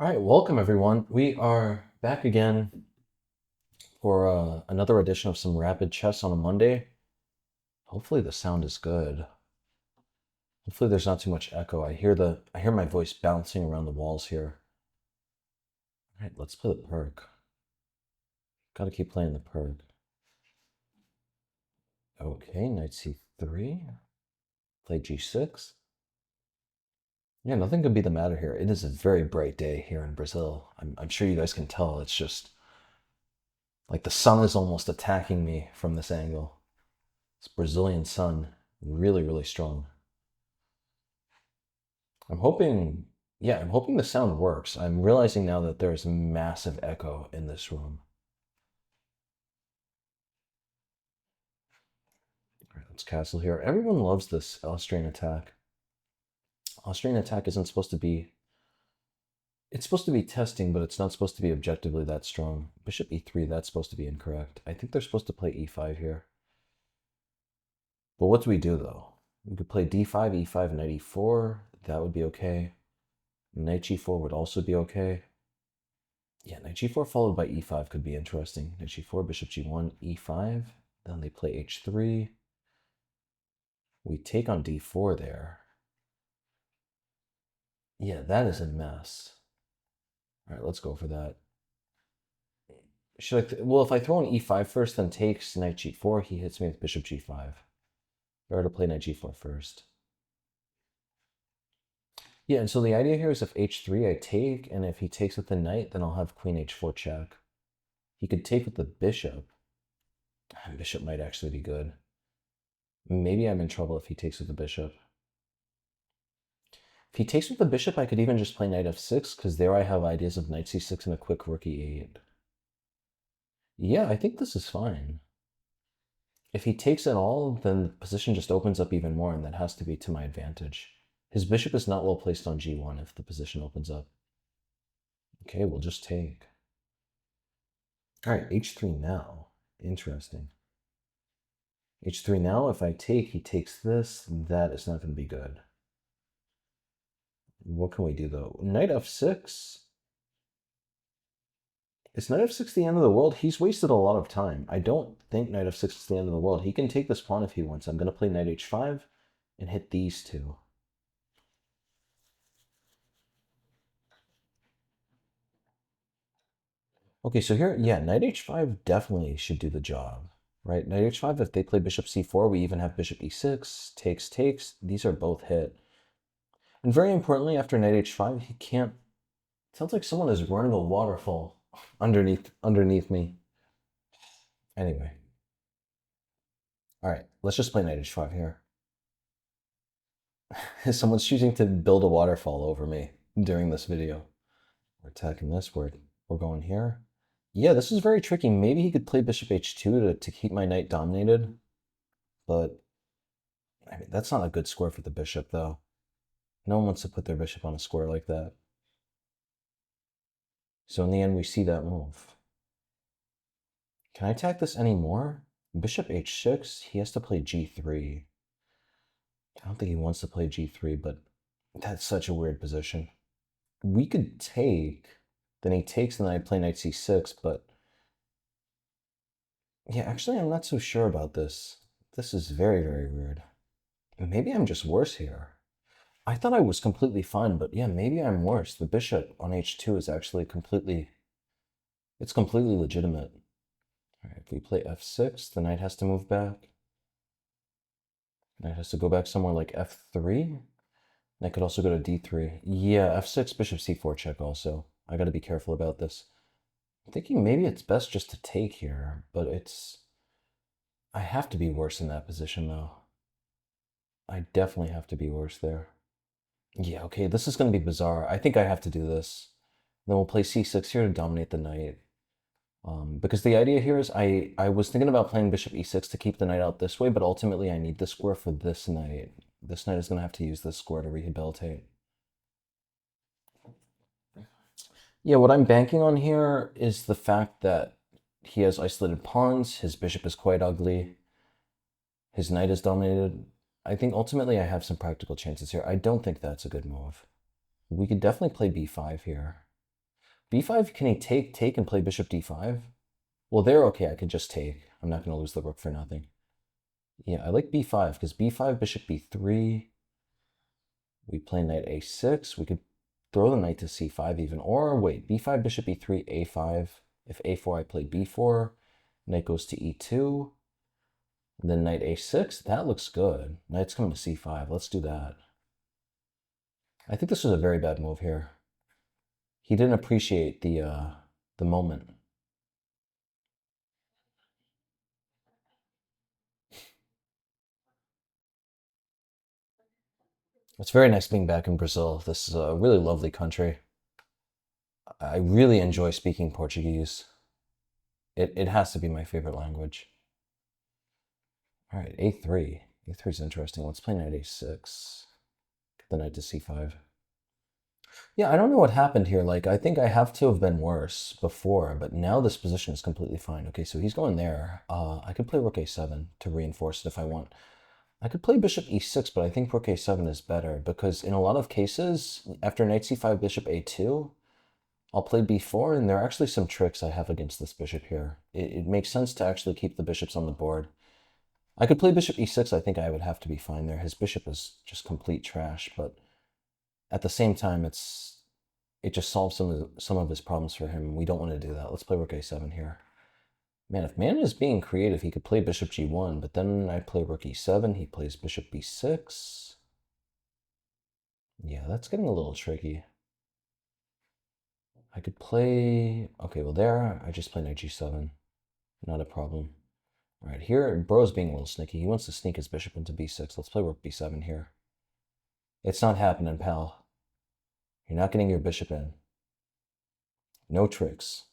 All right, welcome everyone. We are back again for another edition of some rapid chess on a Monday. Hopefully the sound is good. Hopefully there's not too much echo. I hear my voice bouncing around the walls here. All right, let's play the Pirc. Got to keep playing the Pirc. Okay, knight c3. Play g6. Yeah, nothing could be the matter here. It is a very bright day here in Brazil. I'm sure you guys can tell. It's just like the sun is almost attacking me from this angle. This Brazilian sun, really, really strong. I'm hoping, yeah, I'm hoping the sound works. I'm realizing now that there's massive echo in this room. All right, let's castle here. Everyone loves this Austrian attack. Austrian attack isn't supposed to be, it's supposed to be testing, but it's not supposed to be objectively that strong. Bishop e3, that's supposed to be incorrect. I think they're supposed to play e5 here. But what do we do though? We could play d5, e5, knight e4. That would be okay. Knight g4 would also be okay. Yeah, knight g4 followed by e5 could be interesting. Knight g4, bishop g1, e5. Then they play h3. We take on d4 there. Yeah, that is a mess. All right, let's go for that. Should I? Well, if I throw on e5 first, then takes knight g4, he hits me with bishop g5. Better to play knight g4 first. Yeah, and so the idea here is if h3 I take, and if he takes with the knight, then I'll have queen h4 check. He could take with the bishop. Bishop might actually be good. Maybe I'm in trouble if he takes with the bishop. If he takes with the bishop, I could even just play knight f6, because there I have ideas of knight c6 and a quick rook e8. Yeah, I think this is fine. If he takes it all, then the position just opens up even more, and that has to be to my advantage. His bishop is not well placed on g1 if the position opens up. Okay, we'll just take. All right, h3 now. Interesting. h3 now, if I take, he takes this. That is not going to be good. What can we do, though? Knight f6. Is knight f6 the end of the world? He's wasted a lot of time. I don't think knight f6 is the end of the world. He can take this pawn if he wants. I'm going to play knight h5 and hit these two. Okay, so here, yeah, knight h5 definitely should do the job, right? Knight h5, if they play bishop c4, we even have bishop e6, takes. These are both hit. And very importantly, after knight h5, he can't... It sounds like someone is running a waterfall underneath me. Anyway. All right, let's just play knight h5 here. Someone's choosing to build a waterfall over me during this video. We're attacking this, we're going here. Yeah, this is very tricky. Maybe he could play bishop h2 to keep my knight dominated. But, I mean, that's not a good square for the bishop, though. No one wants to put their bishop on a square like that. So in the end, we see that move. Can I attack this anymore? Bishop h6, he has to play g3. I don't think he wants to play g3, but that's such a weird position. We could take, then he takes, and then I play knight c6, but... Yeah, actually, I'm not so sure about this. This is very, very weird. Maybe I'm just worse here. I thought I was completely fine, but yeah, maybe I'm worse. The bishop on h2 is actually it's completely legitimate. All right, if we play f6, the knight has to move back. Knight has to go back somewhere like f3. Knight could also go to d3. Yeah, f6, bishop c4 check also. I gotta be careful about this. I'm thinking maybe it's best just to take here, but I have to be worse in that position though. I definitely have to be worse there. Yeah, okay, this is going to be bizarre. I think I have to do this. Then we'll play c6 here to dominate the knight. Because the idea here is I was thinking about playing bishop e6 to keep the knight out this way, but ultimately I need this square for this knight. This knight is going to have to use this square to rehabilitate. Yeah, what I'm banking on here is the fact that he has isolated pawns, his bishop is quite ugly, his knight is dominated. I think ultimately I have some practical chances here. I don't think that's a good move. We could definitely play b5 here. b5, can he take, and play bishop d5? Well, there, okay, I could just take. I'm not going to lose the rook for nothing. Yeah, I like b5, because b5, bishop b3. We play knight a6. We could throw the knight to c5 even. Or, wait, b5, bishop e3, a5. If a4, I play b4. Knight goes to e2. And then knight a6. That looks good. Knight's coming to c5. Let's do that. I think this was a very bad move here. He didn't appreciate the moment. It's very nice being back in Brazil. This is a really lovely country. I really enjoy speaking Portuguese. It has to be my favorite language. All right, a3. a3 is interesting. Let's play knight a6. Get the knight to c5. Yeah, I don't know what happened here. Like, I think I have to have been worse before, but now this position is completely fine. Okay, so he's going there. I could play rook a7 to reinforce it if I want. I could play bishop e6, but I think rook a7 is better because in a lot of cases, after knight c5, bishop a2, I'll play b4, and there are actually some tricks I have against this bishop here. It makes sense to actually keep the bishops on the board. I could play bishop e6. I think I would have to be fine there. His bishop is just complete trash, but at the same time, it just solves some of his problems for him. We don't want to do that. Let's play rook a7 here. Man, if man is being creative, he could play bishop g1, but then I play rook e7. He plays bishop b6. Yeah, that's getting a little tricky. I could play... Okay, well there, I just play knight g7. Not a problem. All right, here, bro's being a little sneaky. He wants to sneak his bishop into b6. Let's play rook b7 here. It's not happening, pal. You're not getting your bishop in. No tricks.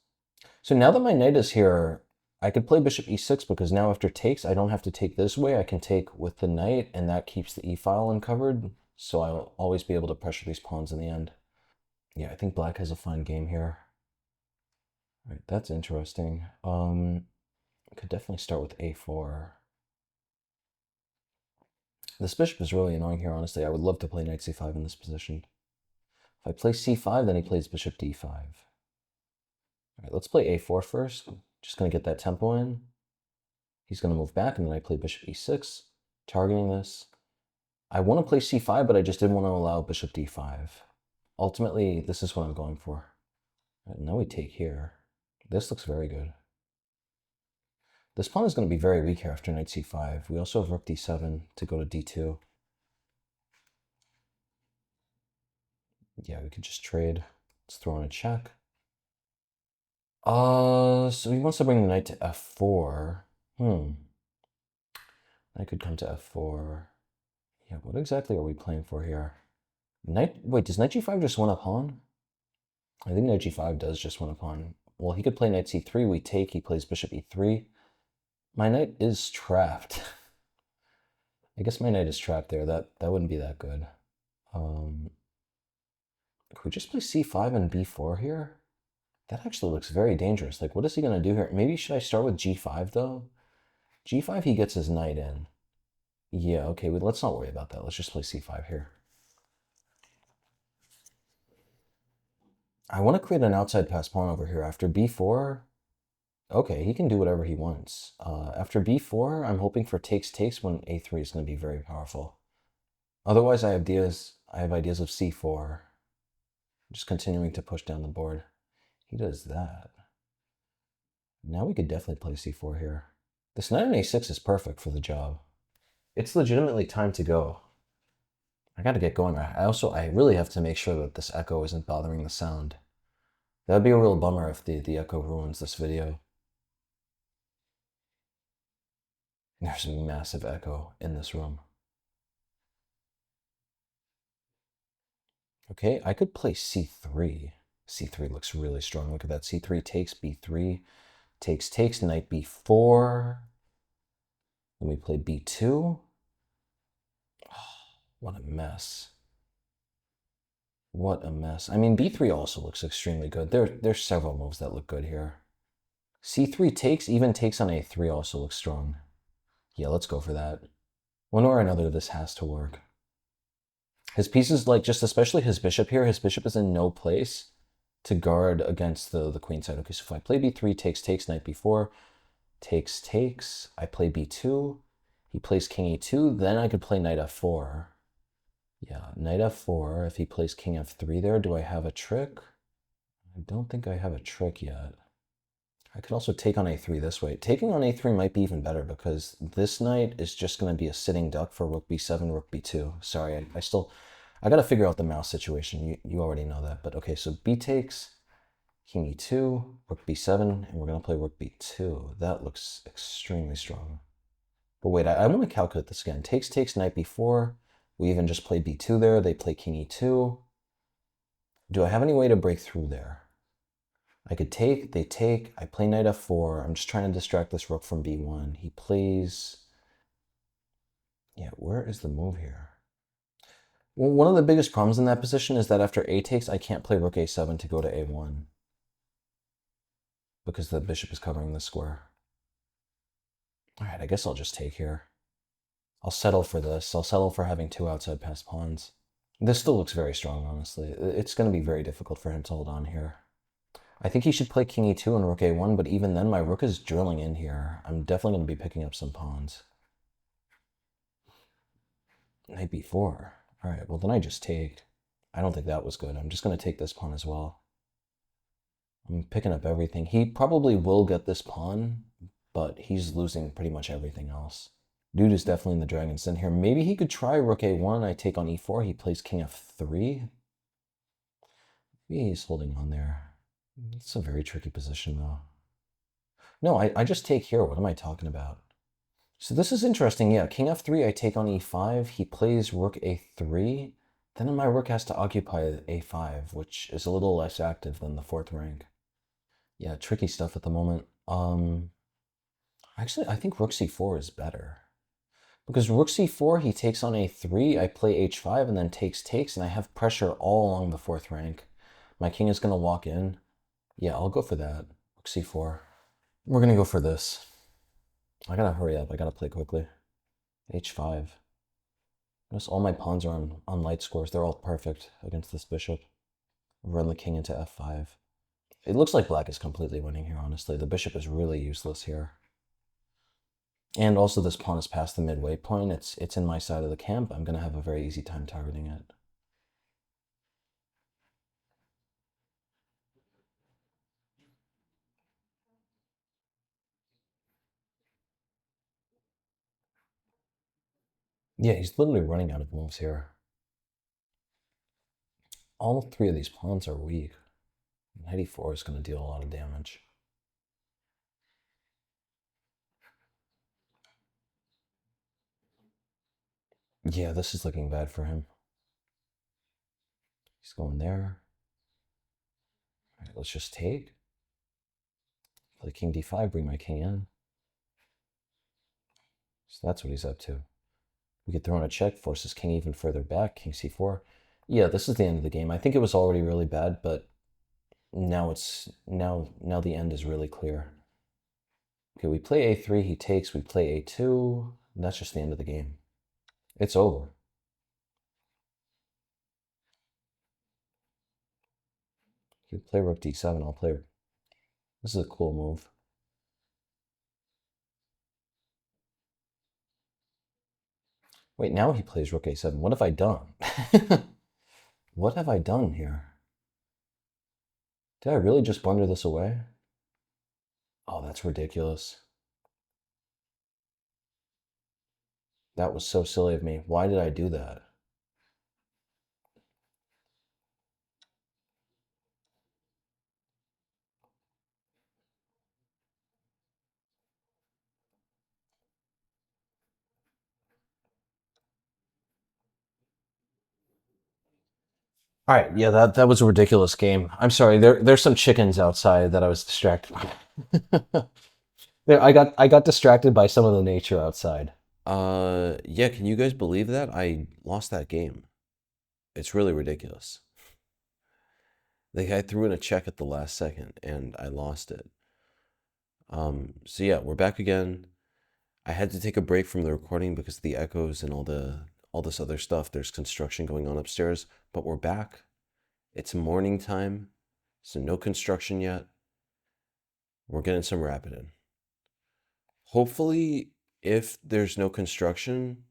So now that my knight is here, I could play bishop e6 because now after takes, I don't have to take this way. I can take with the knight, and that keeps the e-file uncovered. So I'll always be able to pressure these pawns in the end. Yeah, I think black has a fine game here. All right, that's interesting. Could definitely start with a4. This bishop is really annoying here, honestly. I would love to play knight c5 in this position. If I play c5, then he plays bishop d5. All right, let's play a4 first. Just going to get that tempo in. He's going to move back, and then I play bishop e6, targeting this. I want to play c5, but I just didn't want to allow bishop d5. Ultimately, this is what I'm going for. Right, now we take here. This looks very good. This pawn is going to be very weak here after knight c5. We also have rook d7 to go to d2. Yeah, we could just trade. Let's throw in a check. So he wants to bring the knight to f4. I could come to f4. Yeah, what exactly are we playing for here? Wait, does knight g5 just win a pawn? I think knight g5 does just win a pawn. Well, he could play knight c3. We take. He plays bishop e3. My knight is trapped. I guess my knight is trapped there. That wouldn't be that good. Could we just play c5 and b4 here? That actually looks very dangerous. Like, what is he going to do here? Maybe should I start with g5, though? g5, he gets his knight in. Yeah, okay, let's not worry about that. Let's just play c5 here. I want to create an outside pass pawn over here. After b4, okay, he can do whatever he wants. After b4, I'm hoping for takes when a3 is going to be very powerful. Otherwise, I have ideas of c4. Just continuing to push down the board. He does that. Now we could definitely play c4 here. This knight on a6 is perfect for the job. It's legitimately time to go. I gotta get going. I really have to make sure that this echo isn't bothering the sound. That'd be a real bummer if the echo ruins this video. There's a massive echo in this room. Okay, I could play c3. c3 looks really strong. Look at that. c3 takes, b3 takes, knight b4. Then we play b2. Oh, what a mess. What a mess. I mean, b3 also looks extremely good. There's several moves that look good here. c3 takes, even takes on a3 also looks strong. Yeah, let's go for that. One way or another, this has to work. His pieces, like, just especially his bishop here, his bishop is in no place to guard against the queen side. Okay, so if I play b3, takes, knight b4, takes, I play b2, he plays king e2, then I could play knight f4. Yeah, knight f4, if he plays king f3 there, do I have a trick? I don't think I have a trick yet. I could also take on a3 this way. Taking on a3 might be even better because this knight is just going to be a sitting duck for rook b7, rook b2. Sorry, I got to figure out the mouse situation. You already know that. But okay, so b takes, king e2, rook b7, and we're going to play rook b2. That looks extremely strong. But wait, I want to calculate this again. Takes, knight b4. We even just play b2 there. They play king e2. Do I have any way to break through there? I could take, they take, I play knight f4. I'm just trying to distract this rook from b1. He plays... Yeah, where is the move here? Well, one of the biggest problems in that position is that after a takes, I can't play rook a7 to go to a1. Because the bishop is covering the square. Alright, I guess I'll just take here. I'll settle for this. I'll settle for having two outside passed pawns. This still looks very strong, honestly. It's going to be very difficult for him to hold on here. I think he should play king e2 and rook a1, but even then my rook is drilling in here. I'm definitely going to be picking up some pawns. Knight b4. All right, well then I just take. I don't think that was good. I'm just going to take this pawn as well. I'm picking up everything. He probably will get this pawn, but he's losing pretty much everything else. Dude is definitely in the dragon's den here. Maybe he could try rook a1. I take on e4. He plays king f3. Maybe he's holding on there. It's a very tricky position, though. No, I just take here. What am I talking about? So this is interesting. Yeah, king f3, I take on e5. He plays rook a3. Then my rook has to occupy a5, which is a little less active than the fourth rank. Yeah, tricky stuff at the moment. Actually, I think rook c4 is better. Because rook c4, he takes on a3, I play h5, and then takes, and I have pressure all along the fourth rank. My king is going to walk in. Yeah, I'll go for that. Rook c4. We're going to go for this. I got to hurry up. I got to play quickly. h5. Notice all my pawns are on light scores. They're all perfect against this bishop. Run the king into f5. It looks like black is completely winning here, honestly. The bishop is really useless here. And also this pawn is past the midway point. It's in my side of the camp. I'm going to have a very easy time targeting it. Yeah, he's literally running out of moves here. All three of these pawns are weak. Knight e4 is going to deal a lot of damage. Yeah, this is looking bad for him. He's going there. All right, let's just take. Play king d5, bring my king in. So that's what he's up to. We could throw in a check, force his king even further back, king c4. Yeah, this is the end of the game. I think it was already really bad, but now the end is really clear. Okay, we play a3, he takes, we play a2, and that's just the end of the game. It's over. You play rook d7, I'll play... This is a cool move. Wait, now he plays rook a7. What have I done? What have I done here? Did I really just blunder this away? Oh, that's ridiculous. That was so silly of me. Why did I do that? All right, yeah, that was a ridiculous game. I'm sorry. There's some chickens outside that I was distracted by. There, I got distracted by some of the nature outside. Yeah, can you guys believe that? I lost that game. It's really ridiculous. The guy threw in a check at the last second, and I lost it. So yeah, we're back again. I had to take a break from the recording because of the echoes and all this other stuff. There's construction going on upstairs, but we're back. It's morning time, So no construction yet. We're getting some rapid in. Hopefully, if there's no construction,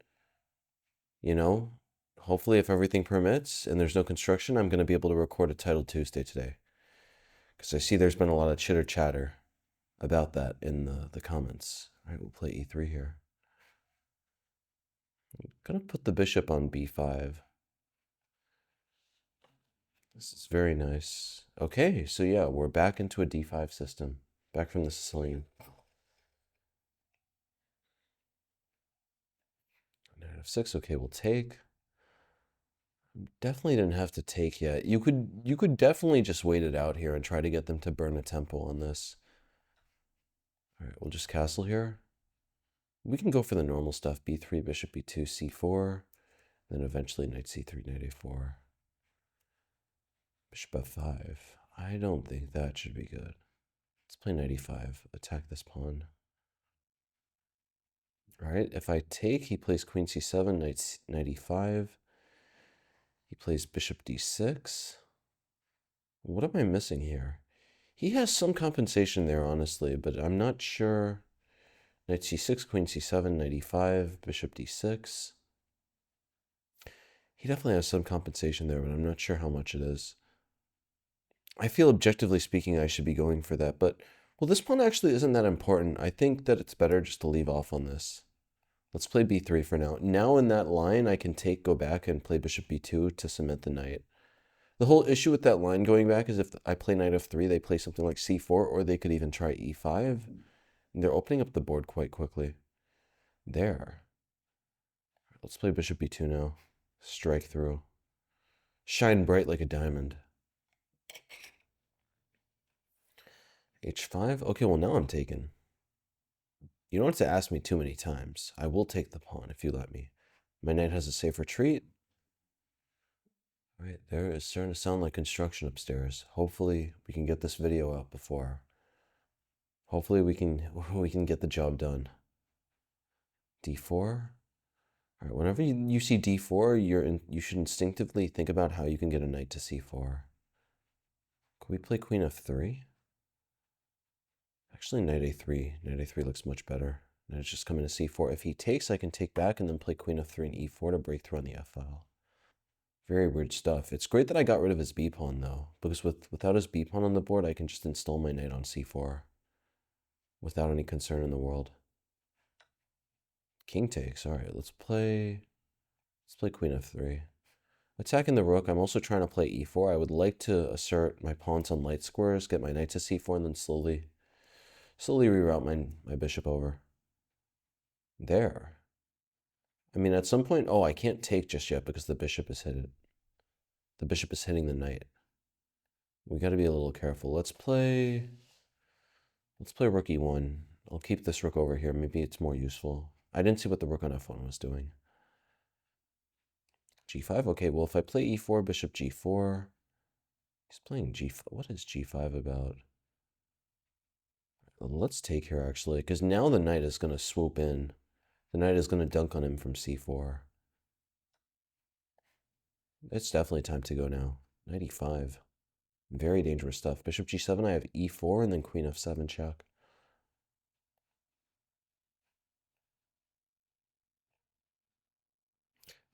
you know, hopefully if everything permits and there's no construction, I'm going to be able to record a Title Tuesday today. Because I see there's been a lot of chitter chatter about that in the comments. All right, we'll play e3 here. I'm going to put the bishop on b5. This is very nice. Okay, so yeah, we're back into a d5 system. Back from the Sicilian. Knight f6, okay, we'll take. Definitely didn't have to take yet. You could definitely just wait it out here and try to get them to burn a temple on this. All right, we'll just castle here. We can go for the normal stuff. b3, bishop b2, c4. Then eventually knight c3, knight a4. Bishop f5. I don't think that should be good. Let's play knight e5. Attack this pawn. All right, if I take, he plays queen c7, knight e5. He plays bishop d6. What am I missing here? He has some compensation there, honestly, but I'm not sure. Knight c6, queen c7, knight e5, bishop d6. He definitely has some compensation there, but I'm not sure how much it is. I feel objectively speaking I should be going for that, but, well, this pawn actually isn't that important. I think that it's better just to leave off on this. Let's play b3 for now. Now in that line, I can go back and play bishop b2 to cement the knight. The whole issue with that line going back is if I play knight f3, they play something like c4, or they could even try e5. And they're opening up the board quite quickly. There. Let's play bishop b2 now. Strike through. Shine bright like a diamond. h5. Okay, well now I'm taken. You don't have to ask me too many times. I will take the pawn if you let me. My knight has a safe retreat. All right, there is starting to sound like construction upstairs. Hopefully we can get this video out before. Hopefully we can get the job done. d4. All right, whenever you see d4, you should instinctively think about how you can get a knight to c4. Could we play queen f3? Actually, knight a3. Knight a3 looks much better. Knight is just coming to c4. If he takes, I can take back and then play queen f3 and e4 to break through on the f file. Very weird stuff. It's great that I got rid of his b pawn, though, because without his b pawn on the board, I can just install my knight on c4 without any concern in the world. King takes. All right, let's play queen f3. Attacking the rook, I'm also trying to play e4. I would like to assert my pawns on light squares, get my knight to c4, and then slowly reroute my bishop over. There. I mean, at some point, oh, I can't take just yet because the bishop is hit. The bishop is hitting the knight. We got to be a little careful. Let's play rook e1. I'll keep this rook over here. Maybe it's more useful. I didn't see what the rook on f1 was doing. g5. Okay, well, if I play e4, bishop g4. He's playing g5. What is g5 about? Let's take here, actually, because now the knight is going to swoop in. The knight is going to dunk on him from c4. It's definitely time to go now. Knight e5. Very dangerous stuff. Bishop g7, I have e4, and then queen f7 check.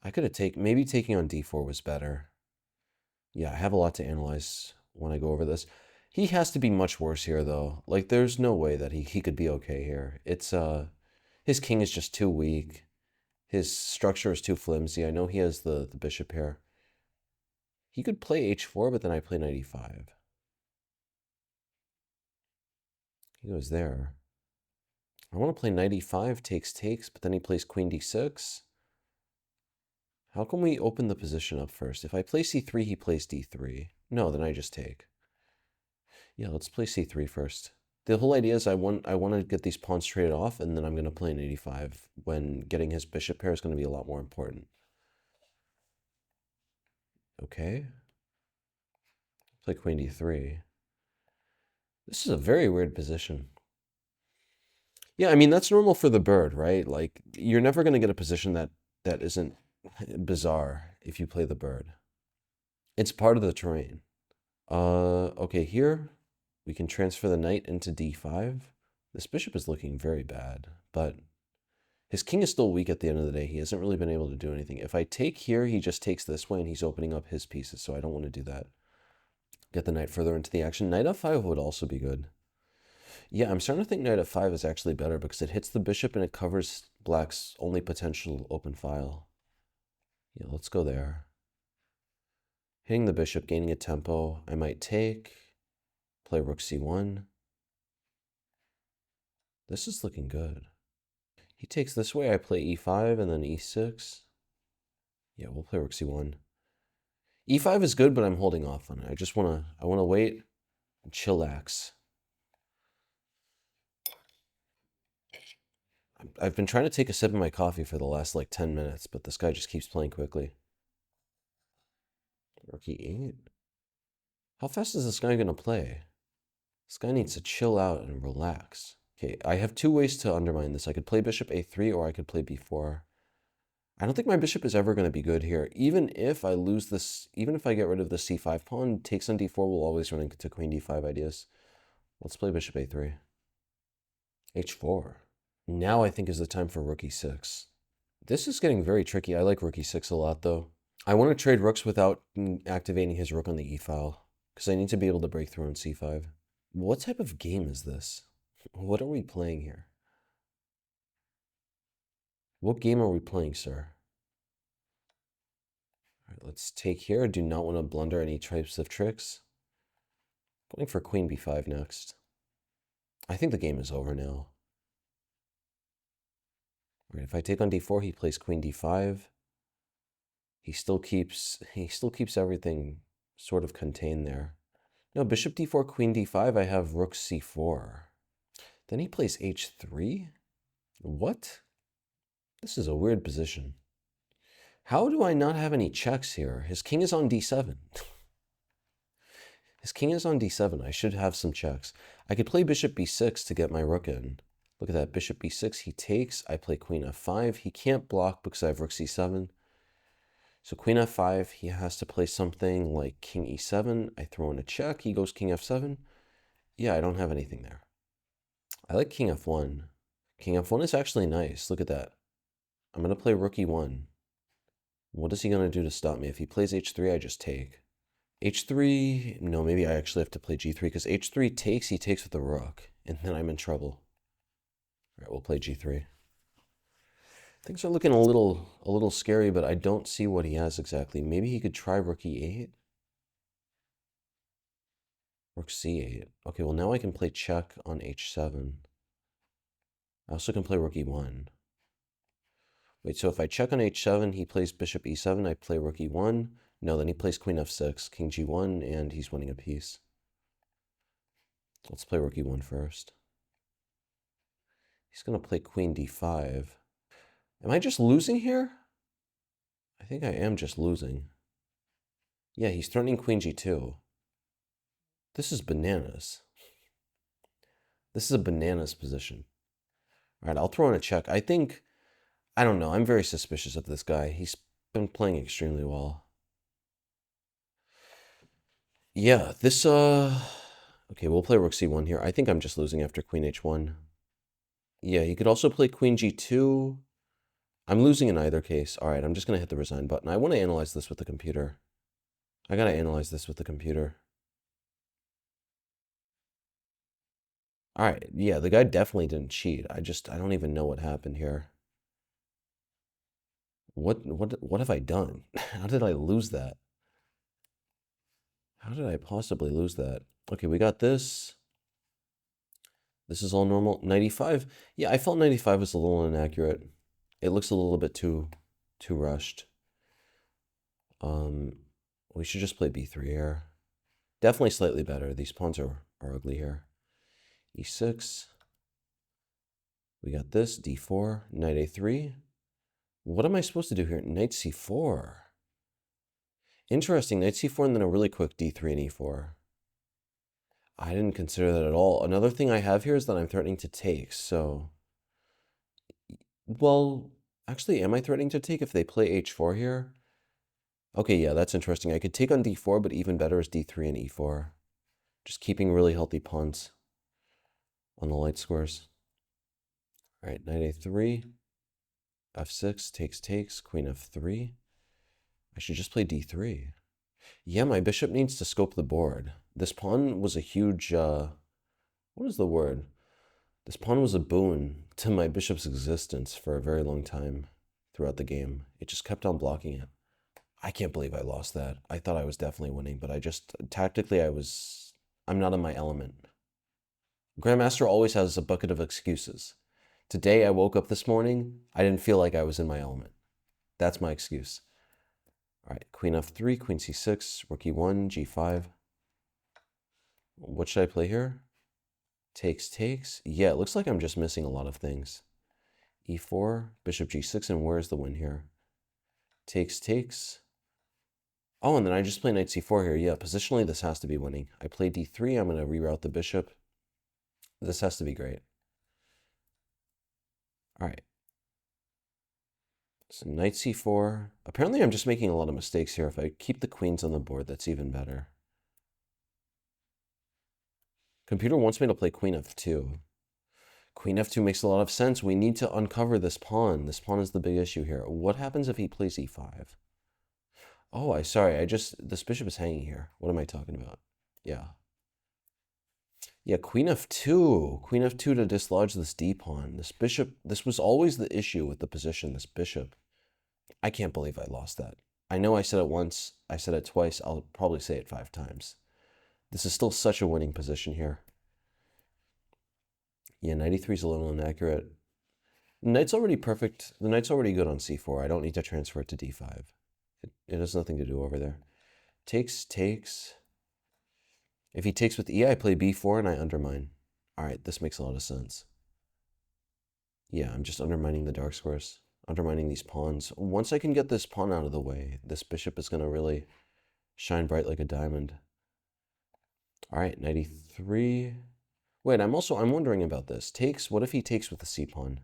I could have maybe taking on d4 was better. Yeah, I have a lot to analyze when I go over this. He has to be much worse here, though. Like, there's no way that he could be okay here. It's, his king is just too weak. His structure is too flimsy. I know he has the bishop here. He could play h4, but then I play knight e5. He goes there. I want to play knight e5, takes, but then he plays queen d6. How can we open the position up first? If I play c3, he plays d3. No, then I just take. Yeah, let's play c3 first. The whole idea is I want to get these pawns traded off, and then I'm going to play an 85 when getting his bishop pair is going to be a lot more important. Okay. Play queen d3. This is a very weird position. Yeah, I mean, that's normal for the bird, right? Like, you're never going to get a position that isn't bizarre if you play the bird. It's part of the terrain Okay, here we can transfer the knight into d5. This bishop is looking very bad, but his king is still weak at the end of the day. He hasn't really been able to do anything. If I take here, he just takes this way, and he's opening up his pieces, so I don't want to do that. Get the knight further into the action. Knight f5 would also be good. Yeah, I'm starting to think knight f5 is actually better because it hits the bishop and it covers black's only potential open file. Yeah, let's go there. Hitting the bishop, gaining a tempo. I might take, play rook c1. This is looking good. He takes this way, I play e5 and then e6. Yeah, we'll play rook c1. e5 is good, but I'm holding off on it. I wanna wait and chillax. I've been trying to take a sip of my coffee for the last like 10 minutes, but this guy just keeps playing quickly. Rook e8. How fast is this guy gonna play? This guy needs to chill out and relax. Okay, I have two ways to undermine this. I could play bishop a3 or I could play b4. I don't think my bishop is ever going to be good here. Even if I lose this, even if I get rid of the c5 pawn, takes on d4 will always run into queen d5 ideas. Let's play bishop a3. h4. Now I think is the time for rook e6. This is getting very tricky. I like rook e6 a lot, though. I want to trade rooks without activating his rook on the e-file, because I need to be able to break through on c5. What type of game is this? What are we playing here? What game are we playing, sir? All right, let's take here. I do not want to blunder any types of tricks. Going for queen b5 next. I think the game is over now. All right, if I take on d4, he plays queen d5. He still keeps everything sort of contained there. No, bishop d4, queen d5, I have rook c4. Then he plays h3? What? This is a weird position. How do I not have any checks here? His king is on d7. His king is on d7. I should have some checks. I could play bishop b6 to get my rook in. Look at that, bishop b6, he takes. I play queen f5. He can't block because I have rook c7. So queen f5, he has to play something like king e7. I throw in a check. He goes king f7. Yeah, I don't have anything there. I like king f1. King f1 is actually nice. Look at that. I'm going to play rook e1. What is he going to do to stop me? If he plays h3, I just take. h3, no, maybe I actually have to play g3 because h3 takes, he takes with the rook, and then I'm in trouble. All right, we'll play g3. Things are looking a little scary, but I don't see what he has exactly. Maybe he could try rook e8. Rook c8. Okay, well now I can play check on h7. I also can play rook e1. Wait, so if I check on h7, he plays bishop e7, I play rook e1. No, then he plays queen f6, king g1, and he's winning a piece. Let's play rook e1 first. He's going to play queen d5. Am I just losing here? I think I am just losing. Yeah, he's threatening queen g2. This is bananas. This is a bananas position. All right, I'll throw in a check. I don't know. I'm very suspicious of this guy. He's been playing extremely well. Yeah, this, okay, we'll play rook c1 here. I think I'm just losing after queen h1. Yeah, he could also play queen g2. I'm losing in either case. All right, I'm just going to hit the resign button. I want to analyze this with the computer. I got to analyze this with the computer. All right, yeah, the guy definitely didn't cheat. I don't even know what happened here. What have I done? How did I lose that? How did I possibly lose that? Okay, we got this. This is all normal. 95. Yeah, I felt 95 was a little inaccurate. It looks a little bit too rushed. We should just play b3 here. Definitely slightly better. These pawns are ugly here. e6. We got this, d4, knight a3. What am I supposed to do here? Knight c4. Interesting, knight c4 and then a really quick d3 and e4. I didn't consider that at all. Another thing I have here is that I'm threatening to take, so... Well, actually, am I threatening to take if they play h4 here? Okay, yeah, that's interesting. I could take on d4, but even better is d3 and e4. Just keeping really healthy pawns on the light squares. All right, knight a3, f6, takes, queen f3. I should just play d3. Yeah, my bishop needs to scope the board. This pawn was a huge, what is the word? This pawn was a boon to my bishop's existence for a very long time throughout the game. It just kept on blocking it. I can't believe I lost that. I thought I was definitely winning, but tactically, I'm not in my element. Grandmaster always has a bucket of excuses. Today, I woke up this morning, I didn't feel like I was in my element. That's my excuse. All right, queen f3, queen c6, rook e1, g5. What should I play here? Takes. Yeah, it looks like I'm just missing a lot of things. e4, bishop g6, and where's the win here? Takes. Oh, and then I just play knight c4 here. Yeah, positionally, this has to be winning. I play d3. I'm going to reroute the bishop. This has to be great. All right. So knight c4. Apparently, I'm just making a lot of mistakes here. If I keep the queens on the board, that's even better. Computer wants me to play queen f2. Queen f2 makes a lot of sense. We need to uncover this pawn. This pawn is the big issue here. What happens if he plays e5? Oh, this bishop is hanging here. What am I talking about? Yeah. Yeah, queen f2. Queen f2 to dislodge this d pawn. This bishop, this was always the issue with the position, this bishop. I can't believe I lost that. I know I said it once, I said it twice, I'll probably say it 5 times. This is still such a winning position here. Yeah, knight e3 is a little inaccurate. Knight's already perfect. The knight's already good on c4. I don't need to transfer it to d5. It has nothing to do over there. Takes. If he takes with e, I play b4 and I undermine. All right, this makes a lot of sense. Yeah, I'm just undermining the dark squares, undermining these pawns. Once I can get this pawn out of the way, this bishop is going to really shine bright like a diamond. All right, knight e3. Wait, I'm wondering about this. Takes, what if he takes with the c pawn?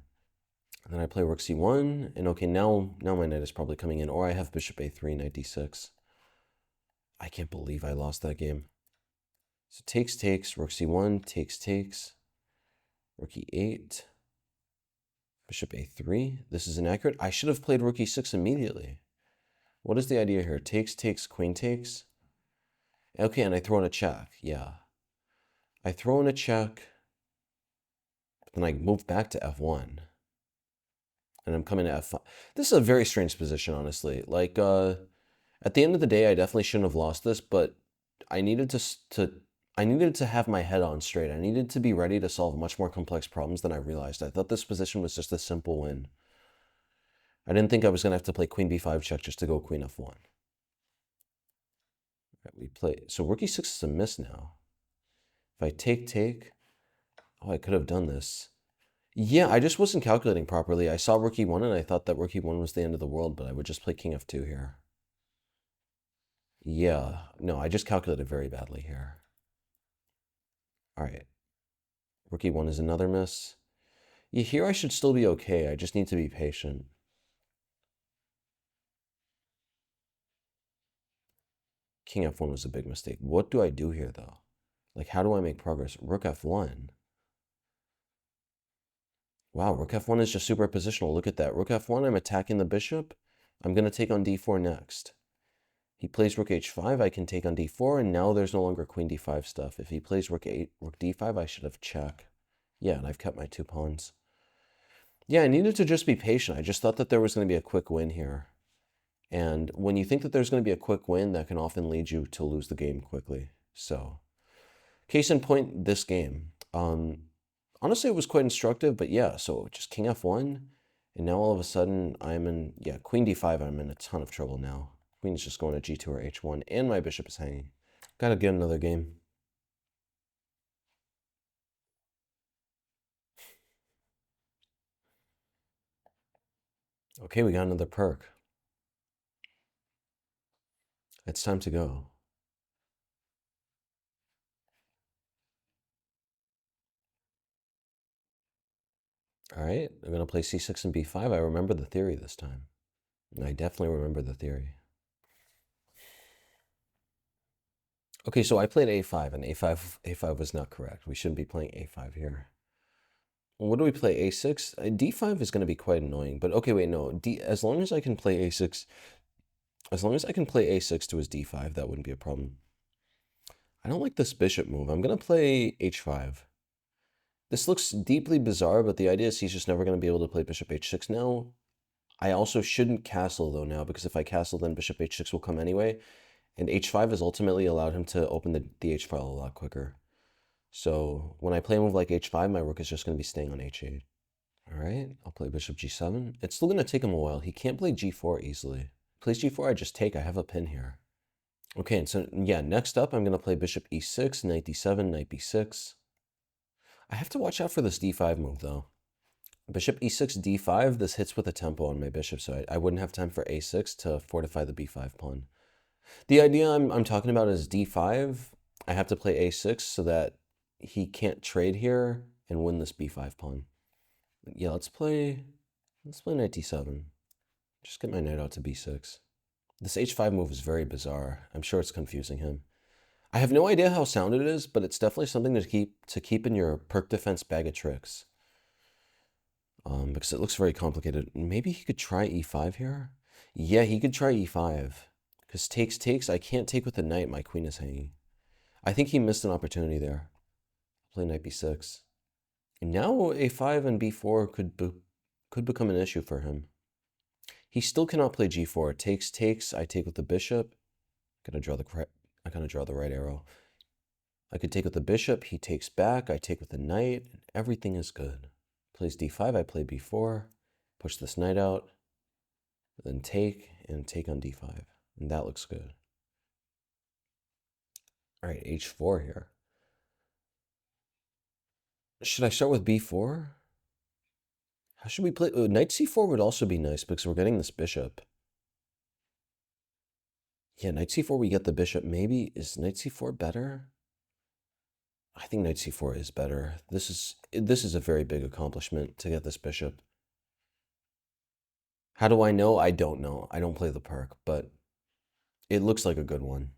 And then I play rook c1, and okay, now my knight is probably coming in, or I have bishop a3, knight d6. I can't believe I lost that game. So takes, rook c1, takes, rook e8, bishop a3. This is inaccurate. I should have played rook e6 immediately. What is the idea here? Takes, queen takes. Okay, and I throw in a check. Yeah. I throw in a check, but then I move back to f1. And I'm coming to f5. This is a very strange position, honestly. Like, at the end of the day, I definitely shouldn't have lost this, but I needed I needed to have my head on straight. I needed to be ready to solve much more complex problems than I realized. I thought this position was just a simple win. I didn't think I was going to have to play queen b5 check just to go queen f1. Right, we play. So rook e6 is a miss now. If I take. Oh, I could have done this. Yeah, I just wasn't calculating properly. I saw rook e1 and I thought that rook e1 was the end of the world, but I would just play king f2 here. Yeah, no, I just calculated very badly here. All right. Rook e1 is another miss. Yeah, here I should still be okay. I just need to be patient. King f1 was a big mistake. What do I do here, though? Like, how do I make progress? Rook f1. Wow, rook f1 is just super positional. Look at that. Rook f1, I'm attacking the bishop. I'm going to take on d4 next. He plays rook h5, I can take on d4, and now there's no longer queen d5 stuff. If he plays rook d5, I should have check. Yeah, and I've kept my 2 pawns. Yeah, I needed to just be patient. I just thought that there was going to be a quick win here. And when you think that there's going to be a quick win, that can often lead you to lose the game quickly. So, case in point, this game. Honestly, it was quite instructive, but yeah, so just king f1, and now all of a sudden I'm in, yeah, queen d5, I'm in a ton of trouble now. Queen's just going to g2 or h1, and my bishop is hanging. Gotta get another game. Okay, we got another perk. It's time to go. All right, I'm going to play c6 and b5. I remember the theory this time. I definitely remember the theory. Okay, so I played a5, and a5 was not correct. We shouldn't be playing a5 here. What do we play? a6? D5 is going to be quite annoying, but okay, wait, no. As long as I can play a6, as long as I can play a6 to his d5, that wouldn't be a problem. I don't like this bishop move. I'm going to play h5. This looks deeply bizarre, but the idea is he's just never going to be able to play bishop h6 now. I also shouldn't castle, though, now, because if I castle, then bishop h6 will come anyway, and h5 has ultimately allowed him to open the h file a lot quicker. So when I play a move like h5, my rook is just going to be staying on h8. All right, I'll play bishop g7. It's still going to take him a while. He can't play g4 easily. Plays g4, I just take. I have a pin here. Okay, and so, yeah, next up, I'm going to play bishop e6, knight d7, knight b6. I have to watch out for this d5 move, though. Bishop e6, d5, this hits with a tempo on my bishop, so I wouldn't have time for a6 to fortify the b5 pawn. The idea I'm talking about is d5. I have to play a6 so that he can't trade here and win this b5 pawn. Yeah, let's play knight d7. Just get my knight out to b6. This h5 move is very bizarre. I'm sure it's confusing him. I have no idea how sound it is, but it's definitely something to keep in your Pirc Defence bag of tricks. Because it looks very complicated. Maybe he could try e5 here? Yeah, he could try e5. Because takes, I can't take with the knight, my queen is hanging. I think he missed an opportunity there. Play knight b6. And now a5 and b4 could become an issue for him. He still cannot play g4. Takes, I take with the bishop. I gotta draw the right arrow. I could take with the bishop, he takes back, I take with the knight, and everything is good. Plays d5, I play b4, push this knight out, then take, and take on d5. And that looks good. All right, h4 here. Should I start with b4? How should we play? Knight c4 would also be nice because we're getting this bishop. Yeah, knight c4, we get the bishop. Maybe, is knight c4 better? I think knight c4 is better. This is a very big accomplishment to get this bishop. How do I know? I don't know. I don't play the Pirc, but it looks like a good one.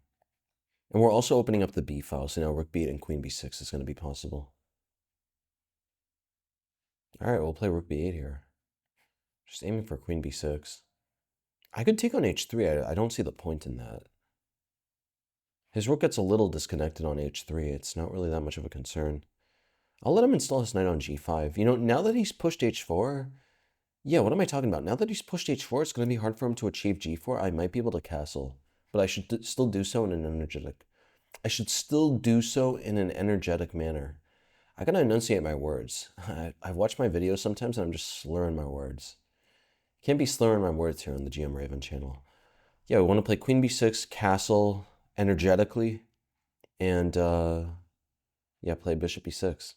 And we're also opening up the b file, so now rook b8 and queen b6 is going to be possible. All right, we'll play rook b8 here. Just aiming for queen b6. I could take on h3. I don't see the point in that. His rook gets a little disconnected on h3. It's not really that much of a concern. I'll let him install his knight on g5. You know, now that he's pushed h4, yeah, what am I talking about? Now that he's pushed h4, it's going to be hard for him to achieve g4. I might be able to castle, but I should still do so in an energetic. I should still do so in an energetic manner. I gotta enunciate my words. I've watched my videos sometimes and I'm just slurring my words. Can't be slurring my words here on the GM Raven channel. Yeah, we want to play queen b6, castle energetically, and yeah, play bishop e6.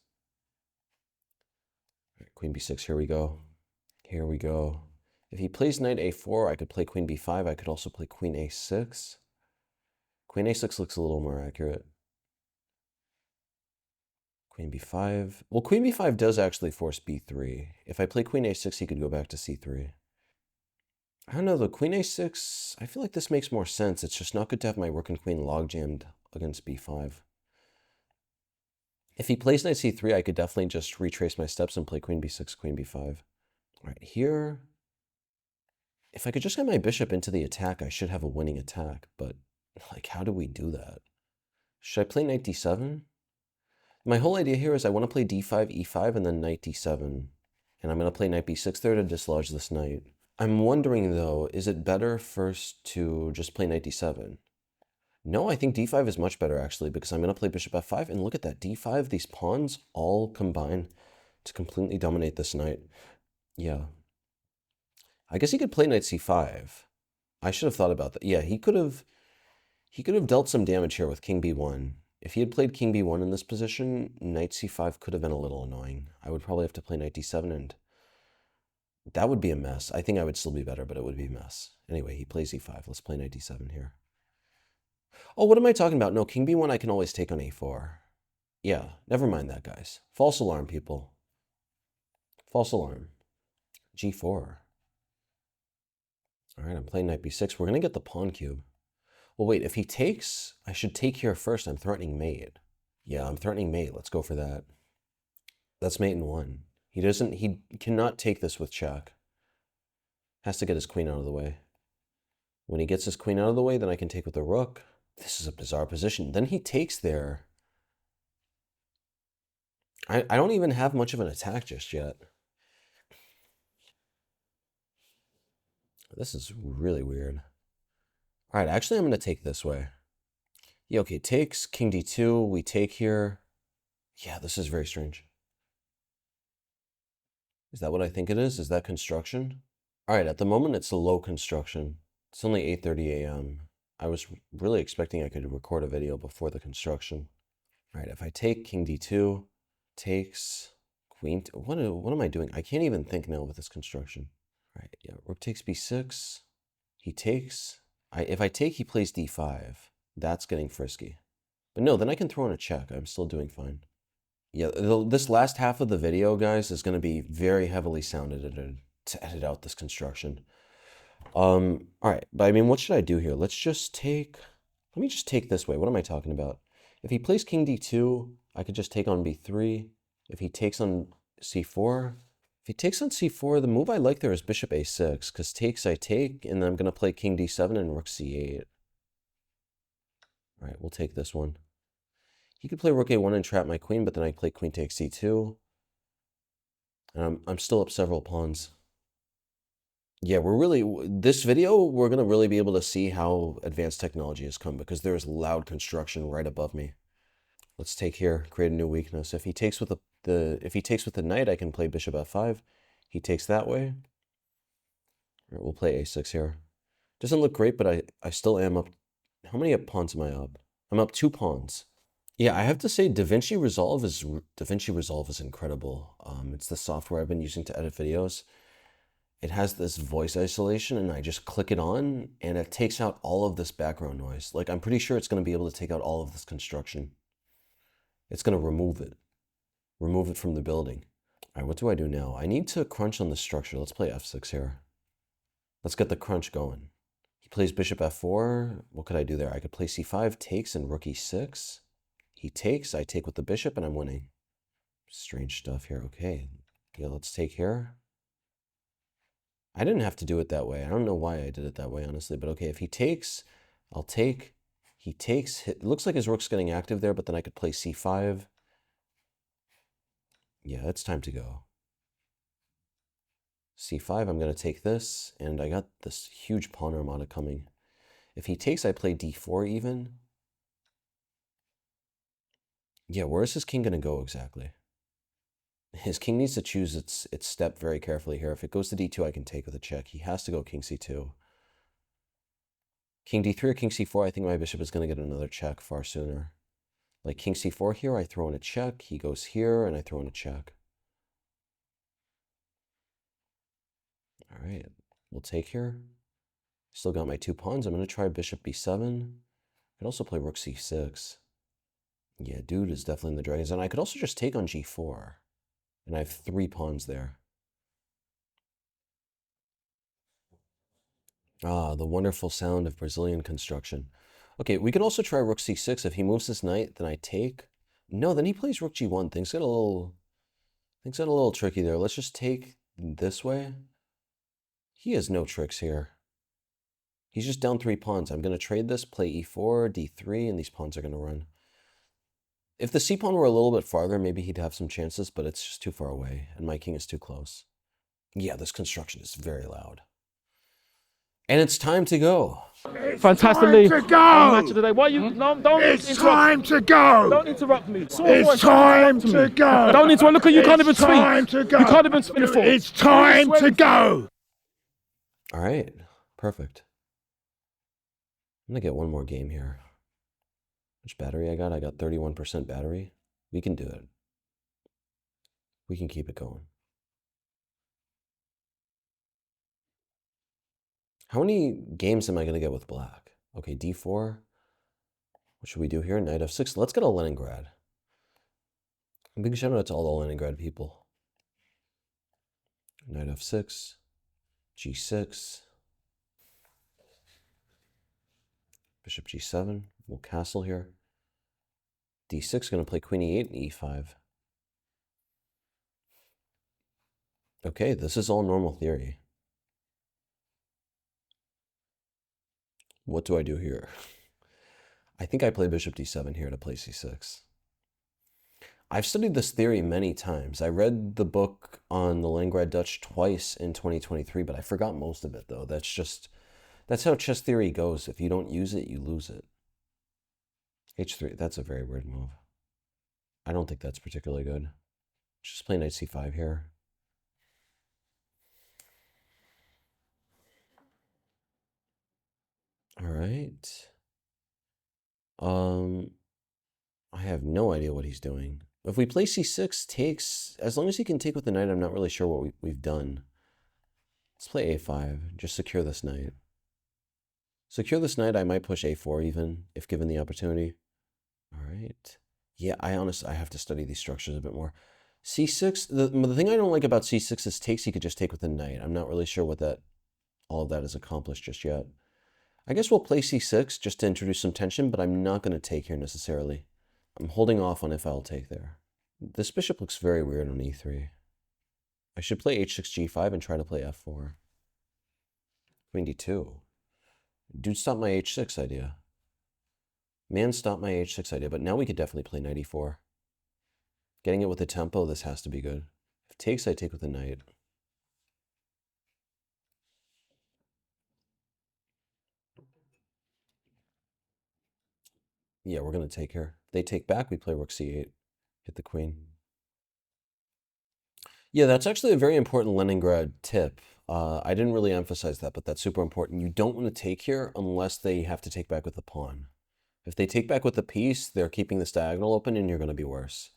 Right, queen b6, here we go. Here we go. If he plays knight a4, I could play queen b5. I could also play queen a6. Queen a6 looks a little more accurate. Queen b5. Well, queen b5 does actually force b3. If I play queen a6, he could go back to c3. I don't know, though. Queen a6, I feel like this makes more sense. It's just not good to have my rook and queen log jammed against b5. If he plays knight c3, I could definitely just retrace my steps and play queen b6, queen b5. All right, here, if I could just get my bishop into the attack, I should have a winning attack. But, like, how do we do that? Should I play knight d7? My whole idea here is I want to play d5, e5, and then knight d7. And I'm going to play knight b6 there to dislodge this knight. I'm wondering, though, is it better first to just play knight d7? No, I think d5 is much better, actually, because I'm going to play bishop f5. And look at that, d5, these pawns all combine to completely dominate this knight. Yeah. I guess he could play knight c5. I should have thought about that. Yeah, he could have dealt some damage here with king b1. If he had played king b1 in this position, knight c5 could have been a little annoying. I would probably have to play knight d7, and that would be a mess. I think I would still be better, but it would be a mess. Anyway, he plays e5. Let's play knight d7 here. Oh, what am I talking about? No, king b1 I can always take on a4. Yeah, never mind that, guys. False alarm, people. False alarm. g4. All right, I'm playing knight b6. We're going to get the pawn cube. Well, wait, if he takes, I should take here first. I'm threatening mate. Yeah, I'm threatening mate. Let's go for that. That's mate in 1. He cannot take this with check. Has to get his queen out of the way. When he gets his queen out of the way, then I can take with the rook. This is a bizarre position. Then he takes there. I don't even have much of an attack just yet. This is really weird. All right, actually, I'm going to take this way. Yeah, okay, takes, king d2, we take here. Yeah, this is very strange. Is that what I think it is? Is that construction? All right, at the moment, it's a low construction. It's only 8:30 a.m. I was really expecting I could record a video before the construction. All right, if I take king d2, takes, queen, what am I doing? I can't even think now with this construction. All right, yeah, rook takes b6. He takes. If I take, he plays d5. That's getting frisky. But no, then I can throw in a check. I'm still doing fine. Yeah, this last half of the video, guys, is going to be very heavily sound edited to edit out this construction. All right, but I mean, what should I do here? Let's just take, let me just take this way. What am I talking about? If he plays king d2, I could just take on b3. If he takes on c4, if he takes on c4, the move I like there is bishop a6, because takes I take, and then I'm going to play king d7 and rook c8. All right, we'll take this one. He could play rook a1 and trap my queen, but then I play queen takes c2. And I'm still up several pawns. Yeah, this video, we're going to really be able to see how advanced technology has come, because there's loud construction right above me. Let's take here, create a new weakness. If he takes with the knight, I can play bishop f5. He takes that way. All right, we'll play a6 here. Doesn't look great, but I still am up. How many pawns am I up? I'm up 2 pawns. Yeah, I have to say DaVinci Resolve is incredible. It's the software I've been using to edit videos. It has this voice isolation, and I just click it on, and it takes out all of this background noise. Like, I'm pretty sure it's going to be able to take out all of this construction. It's going to remove it from the building. All right, what do I do now? I need to crunch on the structure. Let's play f6 here. Let's get the crunch going. He plays bishop f4. What could I do there? I could play c5, takes, and rook e6. He takes, I take with the bishop, and I'm winning. Strange stuff here. Okay, yeah, let's take here. I didn't have to do it that way. I don't know why I did it that way, honestly, but okay, if he takes, I'll take. He takes, it looks like his rook's getting active there, but then I could play c5. Yeah, it's time to go. c5, I'm going to take this, and I got this huge pawn armada coming. If he takes, I play d4 even. Yeah, where is his king going to go exactly? His king needs to choose its step very carefully here. If it goes to d2, I can take with a check. He has to go king c2. King d3 or king c4, I think my bishop is going to get another check far sooner. Like king c4 here, I throw in a check. He goes here, and I throw in a check. All right, we'll take here. Still got my 2 pawns. I'm going to try bishop b7. I could also play rook c6. Yeah, dude is definitely in the dragon's den. I could also just take on g4. And I have 3 pawns there. Ah, the wonderful sound of Brazilian construction. Okay, we could also try rook c6. If he moves his knight, then I take. No, then he plays rook g1. Things get a little tricky there. Let's just take this way. He has no tricks here. He's just down 3 pawns. I'm going to trade this, play e4, d3, and these pawns are going to run. If the c pawn were a little bit farther, maybe he'd have some chances, but it's just too far away, and my king is too close. Yeah, this construction is very loud. And it's time to go. Fantastically. Time to go. Match of the day. Why you? No, don't It's interrupt. time to go. Don't interrupt me. It's time to go. Don't interrupt. Look at you. Can't even It's time speak. to go. You can't even speak. It's time to go. All right, perfect. I'm gonna get one more game here. Which battery I got? I got 31% battery. We can do it. We can keep it going. How many games am I going to get with black? Okay, d4. What should we do here? Knight f6. Let's get a Leningrad. Big shout out to all the Leningrad people. Knight f6. g6. Bishop g7. We'll castle here. d6, going to play queen e8 and e5. Okay, this is all normal theory. What do I do here? I think I play bishop d7 here to play c6. I've studied this theory many times. I read the book on the Leningrad Dutch twice in 2023, but I forgot most of it, though. That's how chess theory goes. If you don't use it, you lose it. h3, that's a very weird move. I don't think that's particularly good. Just play knight c5 here. All right. I have no idea what he's doing. If we play c6, takes, as long as he can take with the knight, I'm not really sure what we've done. Let's play a5, just secure this knight. Secure this knight, I might push a4 even, if given the opportunity. All right. Yeah, I have to study these structures a bit more. c6, the thing I don't like about c6 is takes he could just take with the knight. I'm not really sure what all of that is accomplished just yet. I guess we'll play c6 just to introduce some tension, but I'm not going to take here necessarily. I'm holding off on if I'll take there. This bishop looks very weird on e3. I should play h6, g5 and try to play f4. Queen d2. Dude, stop my h6 idea. Man, stop my h6 idea, but now we could definitely play knight e4. Getting it with the tempo, this has to be good. If takes, I take with the knight. Yeah, we're going to take here. If they take back, we play rook c8. Hit the queen. Yeah, that's actually a very important Leningrad tip. I didn't really emphasize that, but that's super important. You don't want to take here unless they have to take back with the pawn. If they take back with the piece, they're keeping this diagonal open and you're going to be worse.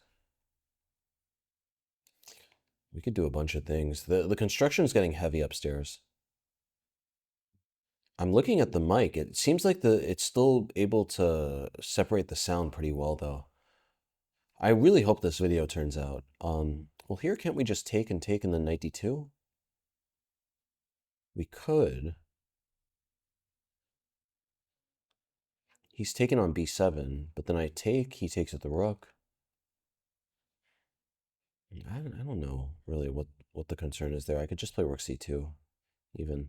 We could do a bunch of things. The construction is getting heavy upstairs. I'm looking at the mic. It seems like it's still able to separate the sound pretty well, though. I really hope this video turns out. Well, here, can't we just take and then knight d2? We could. He's taken on b7, but then I take, he takes with the rook. I don't know really what the concern is there. I could just play rook c2, even.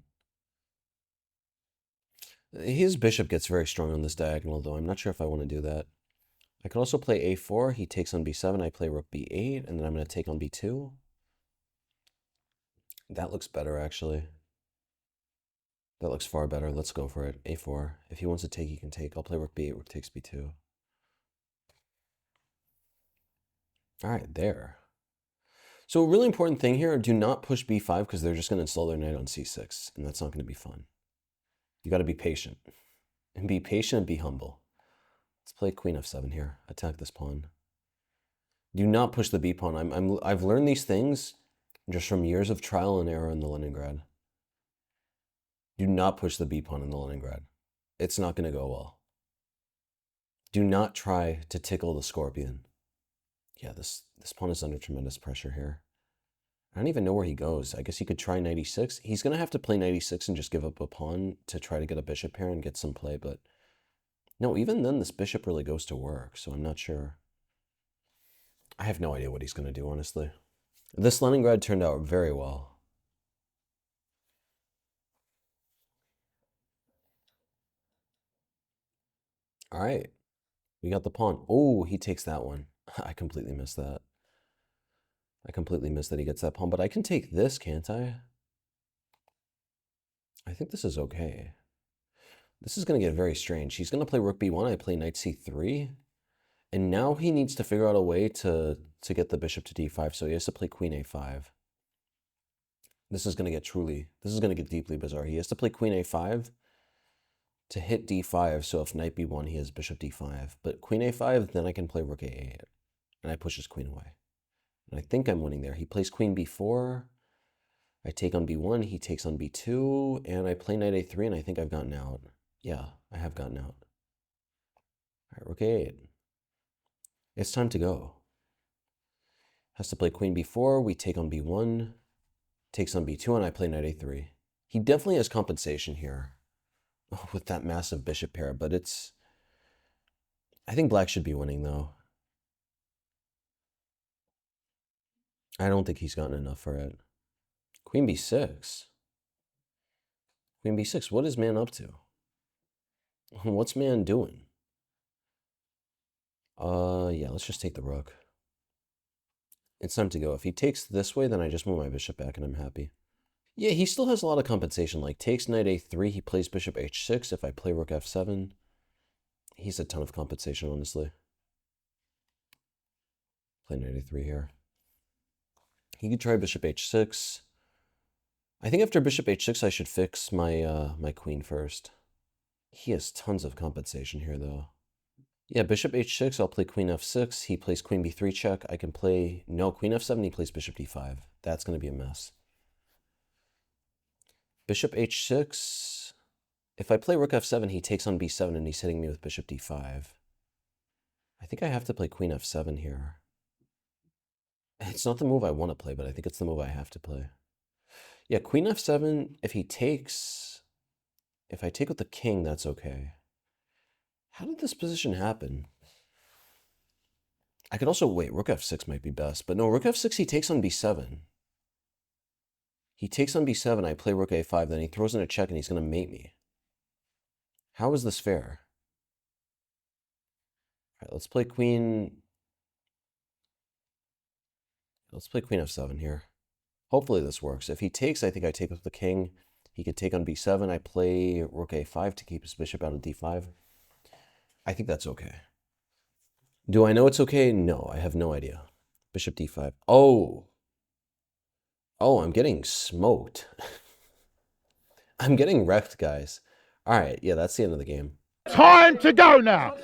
His bishop gets very strong on this diagonal, though. I'm not sure if I want to do that. I could also play a4. He takes on b7. I play rook b8, and then I'm going to take on b2. That looks better, actually. That looks far better. Let's go for it. a4. If he wants to take, he can take. I'll play rook b8. Rook takes b2. All right, there. So a really important thing here, do not push b5 because they're just going to install their knight on c6, and that's not going to be fun. You got to be patient. And be patient and be humble. Let's play queen f7 here. Attack this pawn. Do not push the b pawn. I've learned these things just from years of trial and error in the Leningrad. Do not push the b pawn in the Leningrad. It's not going to go well. Do not try to tickle the scorpion. Yeah, this pawn is under tremendous pressure here. I don't even know where he goes. I guess he could try knight e6. He's going to have to play knight e6 and just give up a pawn to try to get a bishop here and get some play, but no, even then this bishop really goes to work, so I'm not sure. I have no idea what he's going to do, honestly. This Leningrad turned out very well. All right, we got the pawn. Oh, he takes that one. I completely missed that. I completely missed that he gets that pawn, but I can take this, can't I? I think this is okay. This is going to get very strange. He's going to play rook b1. I play knight c3. And now he needs to figure out a way to get the bishop to d5, so he has to play queen a5. This is going to get deeply bizarre. He has to play queen a5 to hit d5, so if knight b1, he has bishop d5. But queen a5, then I can play rook a8, and I push his queen away. And I think I'm winning there. He plays queen b4. I take on b1, he takes on b2, and I play knight a3, and I think I've gotten out. Yeah, I have gotten out. All right, rook a8. It's time to go. Has to play queen b4, we take on b1, takes on b2, and I play knight a3. He definitely has compensation here. with that massive bishop pair, but it's... I think black should be winning, though. I don't think he's gotten enough for it. Queen b6. Queen b6, what is man up to? What's man doing? Yeah, let's just take the rook. It's time to go. If he takes this way, then I just move my bishop back and I'm happy. Yeah, he still has a lot of compensation. Like, takes knight a3, he plays bishop h6. If I play rook f7, he's a ton of compensation, honestly. Play knight a3 here. He could try bishop h6. I think after bishop h6, I should fix my my queen first. He has tons of compensation here, though. Yeah, bishop h6, I'll play queen f6. He plays queen b3 check. I can play... No, queen f7, he plays bishop d5. That's going to be a mess. Bishop h6. If I play rook f7, he takes on b7, and he's hitting me with bishop d5. I think I have to play queen f7 here. It's not the move I want to play, but I think it's the move I have to play. Yeah, queen f7, if he takes... If I take with the king, that's okay. How did this position happen? I could also... Wait, rook f6 might be best. But no, rook f6, he takes on b7. He takes on b7, I play rook a5, then he throws in a check and he's going to mate me. How is this fair? All right, let's play queen... Let's play queen f7 here. Hopefully this works. If he takes, I think I take with the king. He could take on b7. I play rook a5 to keep his bishop out of d5. I think that's okay. Do I know it's okay? No, I have no idea. Bishop d5. Oh! Oh, I'm getting smoked. I'm getting wrecked, guys. All right, yeah, that's the end of the game. Time to go now.